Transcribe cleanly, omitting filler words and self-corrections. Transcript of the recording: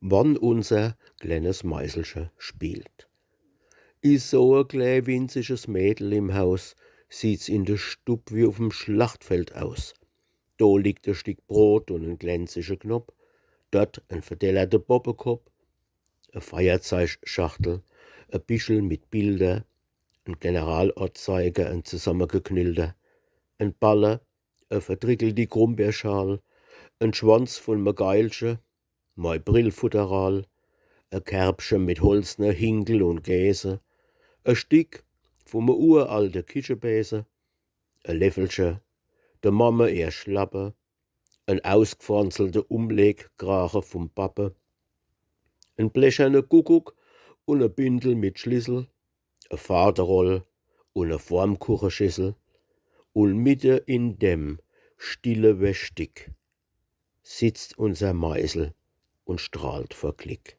wann unser kleines Meißelchen spielt. Is so a klei winziges Mädel im Haus, sieht's in de Stub wie auf'm Schlachtfeld aus. Do liegt a Stück Brot und 'n glänzischer Knopf, dort 'n verdellerter Bobbekopp, a Feuerzeugschachtel, a Bischel mit Bilder, 'n Generalanzeiger, 'n zusammengeknüllter, 'n Balle, a verdrickelti Grumbeerschal, 'n Schwanz von m Geilche, mei Brillfutteral, a Kärbchen mit Holzner Hinkel und Käse, a Stick vom a uralte Kischebäse, a Läffelche, der Mama ihr Schlappe, 'n ausgefranzelter Umlegkragen vom Pappe, 'n blecherner Kuckuck und a Bündel mit Schlüssel, a Vaterroll und a Formkuchenschüssel, und mitte in dem stille Wäschstick sitzt unser Meißel und strahlt vor Glück.